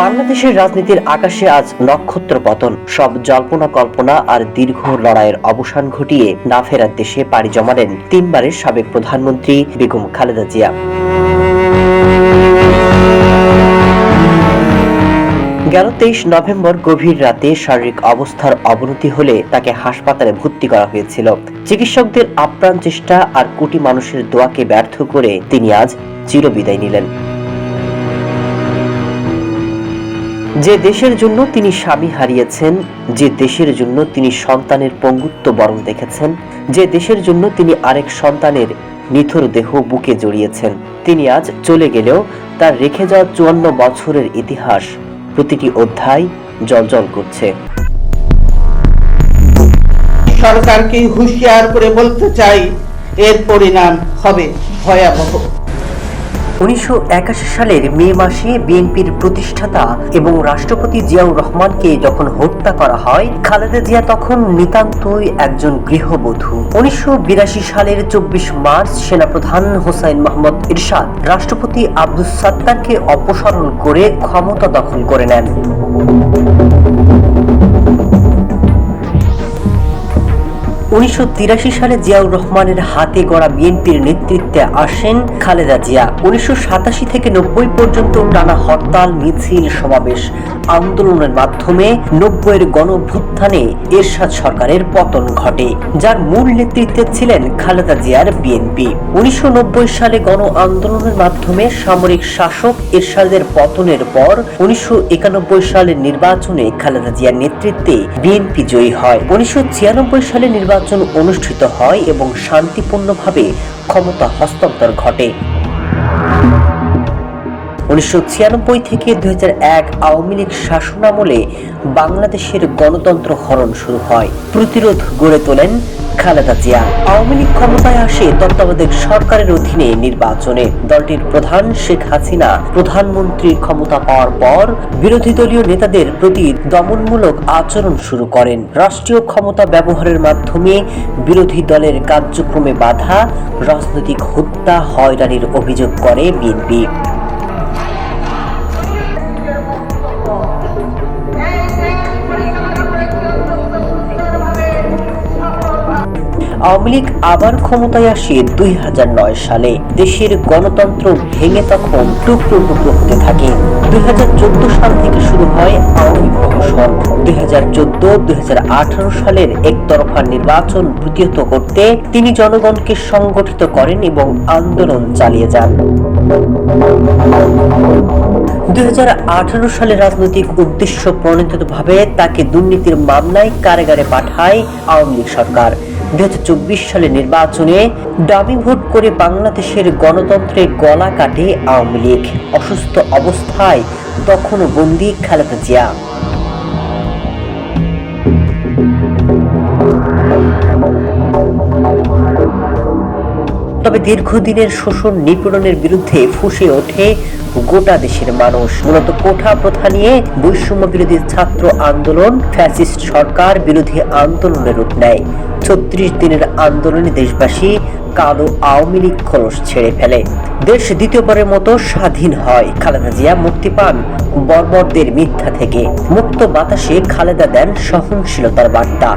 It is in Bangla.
বাংলাদেশের রাজনীতির আকাশে আজ নক্ষত্র পতন, সব জল্পনা কল্পনা আর দীর্ঘ লড়াইয়ের অবসান ঘটিয়ে না ফেরার দেশে পাড়ি জমালেন তিনবারের সাবেক প্রধানমন্ত্রী বেগম খালেদা জিয়া। গেল 23 নভেম্বর গভীর রাতে শারীরিক অবস্থার অবনতি হলে তাকে হাসপাতালে ভর্তি করা হয়েছিল। চিকিৎসকদের আপ্রাণ চেষ্টা আর কোটি মানুষের দোয়াকে ব্যর্থ করে তিনি আজ চিরবিদায় নিলেন। যে দেশের জন্য তিনি স্বামী হারিয়েছেন, যে দেশের জন্য তিনি সন্তানের পঙ্গুত্ব বরণ দেখেছেন, যে দেশের জন্য তিনি আরেক সন্তানের নিথর দেহ বুকে জড়িয়েছেন, তিনি আজ চলে গেলেও তার রেখে যাওয়া 54 বছরের ইতিহাস প্রতিটি অধ্যায় জ্বলজ্বল করছে। সরকারকে হুঁশিয়ার করে বলতে চাই, এর পরিণাম হবে ভয়াবহ। 1981 সালের মে মাসে বিএনপির প্রতিষ্ঠাতা এবং রাষ্ট্রপতি জিয়াউর রহমানকে যখন হত্যা করা হয়, খালেদা জিয়া তখন নিতান্তই একজন গৃহবধূ। 1982 সালের 24 মার্চ সেনাপ্রধান হোসাইন মোহাম্মদ এরশাদ রাষ্ট্রপতি আব্দুস সাত্তারকে অপসারণ করে ক্ষমতা দখল করে নেন। 1983 সালে জিয়াউর রহমানের হাতে গড়া বিএনপির নেতৃত্বে আসেন খালেদা জিয়া। 1987 থেকে 90 পর্যন্ত টানা হরতাল, মিছিল, সমাবেশ, আন্দোলনের মাধ্যমে 90-এর গণঅভ্যুত্থানে এরশাদ সরকারের পতন ঘটে, যার মূল নেতৃত্বে ছিলেন খালেদা জিয়ার বিএনপি। 1990 সালে গণ আন্দোলনের মাধ্যমে সামরিক শাসক এরশাদের পতনের পর 1991 সালের নির্বাচনে খালেদা জিয়ার নেতৃত্বে বিএনপি জয়ী হয়। 1996 সালে নির্বাচন অনুষ্ঠিত হয় এবং শান্তিপূর্ণভাবে ক্ষমতা হস্তান্তর ঘটে। 1996 থেকে 2001 আওয়ামী লীগ শাসনামলে বাংলাদেশের গণতন্ত্র হরণ শুরু হয়। প্রতিরোধ গড়ে তোলেন খালেদা জিয়া। আওয়ামী লীগ ক্ষমতায় আসে তত্ত্বাবধায়ক সরকারের অধীনে নির্বাচনে। দলটির প্রধান শেখ হাসিনা প্রধানমন্ত্রীর ক্ষমতা পাওয়ার পর বিরোধী দলীয় নেতাদের প্রতি দমনমূলক আচরণ শুরু করেন। রাষ্ট্রীয় ক্ষমতা ব্যবহারের মাধ্যমে বিরোধী দলের কার্যক্রমে বাধা, রাজনৈতিক হত্যা, হয়রানির অভিযোগ করে বিএনপি। আওয়ামী লীগ আবার ক্ষমতায় আসে 2009 সালে। দেশের গণতন্ত্র ভেঙে তখন টুকরো টুকরো হতে থাকে। 2014 সাল থেকে শুরু হয় আওয়ামী প্রহসন। 2014-2018 সালের একতরফা নির্বাচন প্রতিহত করতে তিনি জনগণকে সংগঠিত করেন এবং আন্দোলন চালিয়ে যান। 2018 সালে রাজনৈতিক উদ্দেশ্য প্রণোদিতভাবে তাকে দুর্নীতির মামলায় কারাগারে পাঠায় আওয়ামী লীগ সরকার। 2024 সালে নির্বাচনে দাবি ভোট করে বাংলাদেশের গণতন্ত্রের গলা কাটে আওয়ামী লীগ। অসুস্থ অবস্থায় তখনও বন্দী খালেদা জিয়া। তবে দীর্ঘদিনের শোষণ নিপীড়নের বিরুদ্ধে ফুঁসে ওঠে গোটা দেশের মানুষ। মূলত কোঠা প্রথা নিয়ে বৈষম্য বিরোধী ছাত্র আন্দোলন ফ্যাসিস্ট সরকার বিরোধী আন্দোলনের রূপ নেয়। 36 দিনের আন্দোলনে দেশবাসী কালো আওয়ামী লীগ খোলস ছেড়ে ফেলে। দেশ দ্বিতীয়বারের মতো স্বাধীন হয়। খালেদা জিয়া মুক্তি পান বর্বরদের মিথ্যা থেকে। মুক্ত বাতাসে খালেদা দেন সহনশীলতার বার্তা।